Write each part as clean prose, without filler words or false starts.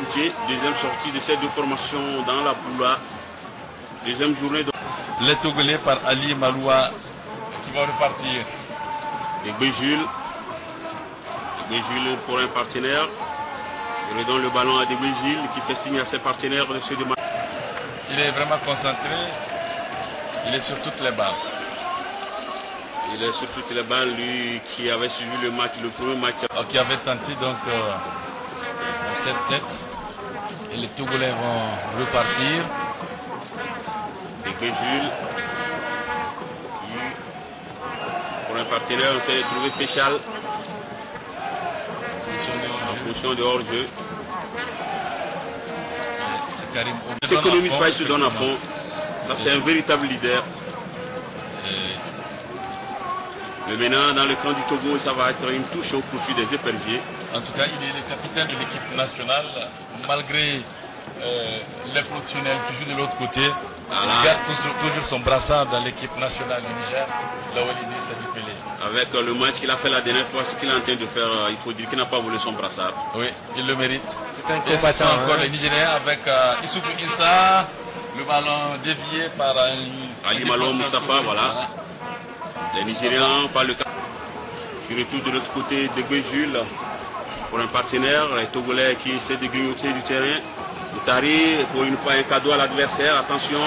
Koutié, deuxième sortie de ces deux formations dans la poule A. Deuxième journée. Les Togolais par Ali Maloua qui vont repartir. Degbe Jules. Degbe Jules pour un partenaire. Il redonne le ballon à Degbe Jules qui fait signe à ses partenaires de se démarrer. Il est vraiment concentré. Il est sur toutes les balles. Il est sur toutes les balles, lui qui avait suivi le match, le premier match. Qui avait tenté donc cette tête. Et les Togolais vont repartir. Degbe Jules. Pour un partenaire, on s'est trouvé Féchal. En position de hors-jeu. Il s'économise pas, il se donne à fond. Ça, c'est un véritable leader. Mais maintenant, dans le camp du Togo, ça va être une touche au profit des éperviers. En tout cas, il est le capitaine de l'équipe nationale, malgré les professionnels qui jouent de l'autre côté. Voilà. Il garde toujours son brassard dans l'équipe nationale du Niger, là où il est Sadi Pelé. Avec le match qu'il a fait la dernière fois, ce qu'il est en train de faire, il faut dire qu'il n'a pas volé son brassard. Oui, il le mérite. C'est un Et ce sont combattant, encore les Nigériens avec Issoufou Issa, le ballon dévié par Ali Malo Mustafa, voilà. Les Nigériens par le cas. Qui retourne de l'autre côté de Jules pour un partenaire, les Togolais qui essaient de grignoter du terrain. Moutari pour un cadeau à l'adversaire, attention.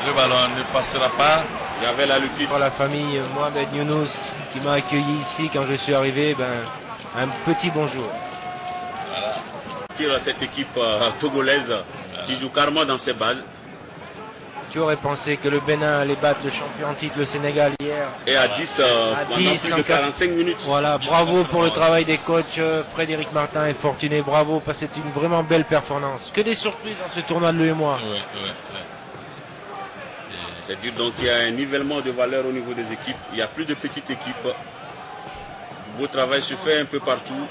Le ballon ne passera pas. Il y avait là le pied. Pour la famille Mohamed Younous qui m'a accueilli ici quand je suis arrivé, un petit bonjour. Voilà. Cette équipe togolaise qui joue carrément dans ses bases. Qui aurait pensé que le Bénin allait battre le champion en titre, le Sénégal, hier. Et à 10, pendant plus de 45 minutes. Voilà, bravo pour le travail des coachs Frédéric Martin et Fortuné, bravo, parce que c'est une vraiment belle performance. Que des surprises dans ce tournoi de l'UEMOA. Oui. C'est-à-dire donc il y a un nivellement de valeur au niveau des équipes. Il n'y a plus de petites équipes. Du beau travail se fait un peu partout.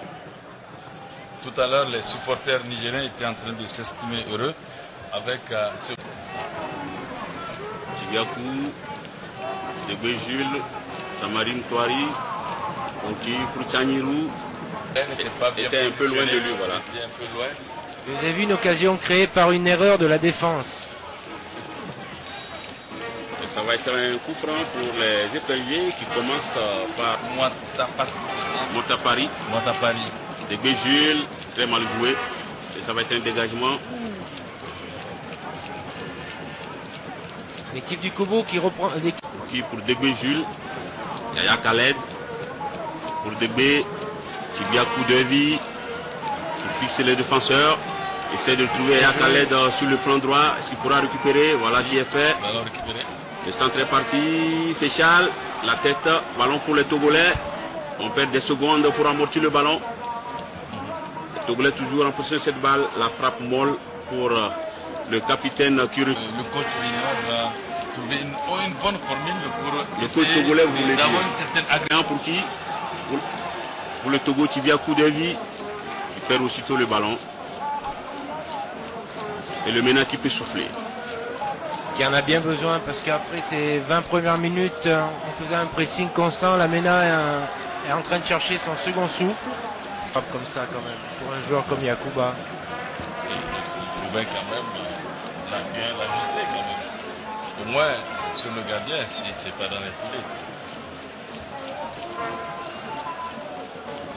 Tout à l'heure, les supporters nigériens étaient en train de s'estimer heureux avec ce... Tibiakou, Degbe Jules, Samarim Touari, Onki Kouchaniru était un peu loin de lui. Voilà. Vous avez vu une occasion créée par une erreur de la défense. Et ça va être un coup franc pour les éperviers qui commencent par Montapari. Degbe Jules, très mal joué. Et ça va être un dégagement. L'équipe du Kobo qui reprend. Pour Degbe Jules, Yaya Khaled. Pour Degbe, Tibiakou Devi qui fixe les défenseurs. Essaie de trouver Yaya Khaled sur le flanc droit. Est-ce qu'il pourra récupérer? Voilà qui est fait. Le centre est parti. Féchal, la tête, ballon pour les Togolais. On perd des secondes pour amortir le ballon. Les Togolais toujours en possession de cette balle. La frappe molle pour le capitaine qui... Le coach va trouver une bonne formule pour le coach togolais voulait d'avoir une certaine agrément. Pour qui? Pour le Togo, Tibiakou Devi. Il perd aussitôt le ballon. Et le MENA qui peut souffler. Qui en a bien besoin parce qu'après ces 20 premières minutes, on faisait un pressing constant. La MENA est en train de chercher son second souffle. C'est pas comme ça quand même. Pour un joueur comme Yacouba. Il pouvait quand même bien l'ajuster quand même. Au moins sur le gardien, si c'est pas dans les foulées.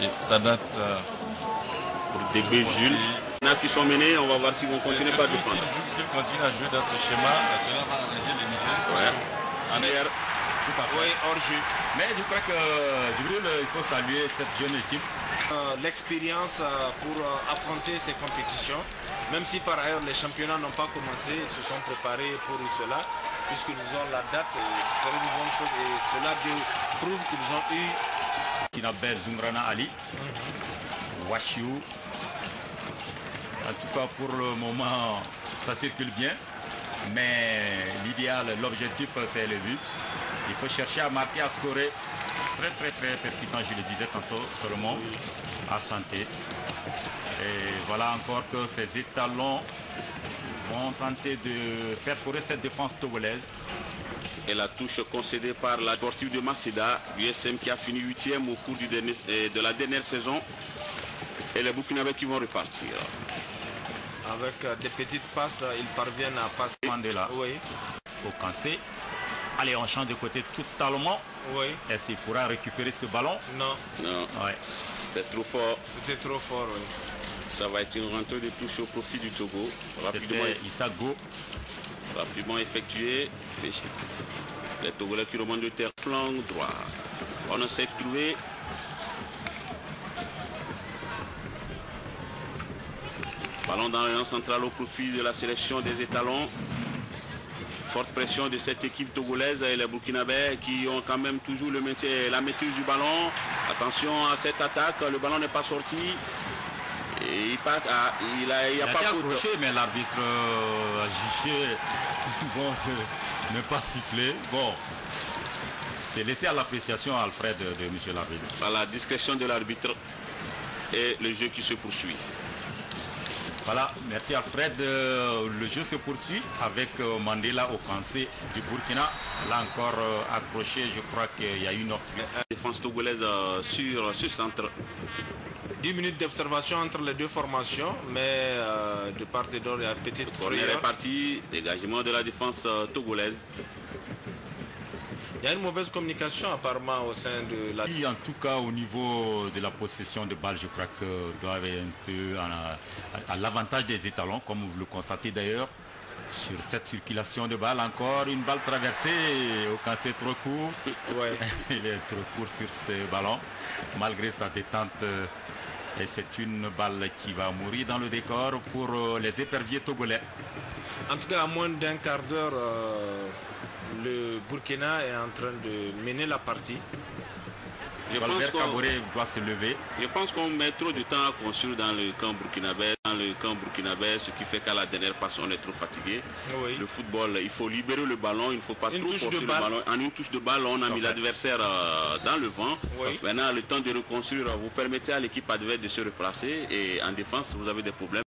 Et ça date pour Degbe Jules. Il y en a qui sont menés, on va voir s'ils vont continuer par défendre. S'ils continuent à jouer dans ce schéma, cela va engager les Nigériens. En arrière. Oui, hors jeu. Mais je crois que Djibril, il faut saluer cette jeune équipe. L'expérience pour affronter ces compétitions, même si par ailleurs les championnats n'ont pas commencé, ils se sont préparés pour cela, puisqu'ils ont la date, et ce serait une bonne chose, et cela prouve qu'ils ont eu Kinabel Zumrana Ali, Washiou. En tout cas pour le moment ça circule bien, mais l'idéal, l'objectif c'est le but. Il faut chercher à marquer, à scorer. Très percutant, je le disais tantôt, seulement à santé. Et voilà encore que ces étalons vont tenter de perforer cette défense togolaise. Et la touche concédée par la sportive de Massida, l'USM qui a fini 8e au cours de la dernière saison. Et les Burkinabés qui vont repartir. Avec des petites passes, ils parviennent à passer. Mandela Oui, au Kansé. Allez, on change de côté totalement. oui. Est-ce qu'il pourra récupérer ce ballon? Non, Non, Ouais. c'était trop fort. c'était trop fort. Oui. Ça va être une rentrée de touche au profit du Togo. C'était Issa Go. Rapidement effectué. Les Togolais qui remontent de terre, flanc droit. On essaie de trouver. Ballon dans l'élan central au profit de la sélection des étalons. Forte pression de cette équipe togolaise et les Burkinabés qui ont quand même toujours la maîtrise du ballon. Attention à cette attaque, le ballon n'est pas sorti. Et il passe à. Il a pas été faute. accroché, mais l'arbitre a jugé bon, de ne pas siffler. Bon, c'est laissé à l'appréciation, Alfred, de monsieur l'arbitre. À la discrétion de l'arbitre et le jeu qui se poursuit. Voilà, merci Alfred. Le jeu se poursuit avec Mandela au Kansé du Burkina. Là encore accroché, je crois qu'il y a une option. Défense togolaise sur ce centre. 10 minutes d'observation entre les deux formations, mais de part et d'autre, il y a une petite Corner est frayeur. parti, dégagement de la défense togolaise. Il y a une mauvaise communication apparemment au sein de la... En tout cas, au niveau de la possession de balles, je crois que doivent être un peu à l'avantage des étalons, comme vous le constatez d'ailleurs. Sur cette circulation de balles, encore une balle traversée, au Kansé trop court. Ouais. Il est trop court sur ce ballon, malgré sa détente. Et c'est une balle qui va mourir dans le décor pour les éperviers togolais. En tout cas, à moins d'un quart d'heure, le Burkina est en train de mener la partie. Albert Kaboré doit se lever. Je pense qu'on met trop de temps à construire dans le camp burkinabé. Ce qui fait qu'à la dernière passe, on est trop fatigué. Oui. Le football, il faut libérer le ballon, il ne faut pas Une trop touche porter de le balle. ballon. En une touche de balle, on a mis l'adversaire dans le vent. Oui. Maintenant, le temps de reconstruire, vous permettez à l'équipe adverse de se replacer et en défense, vous avez des problèmes.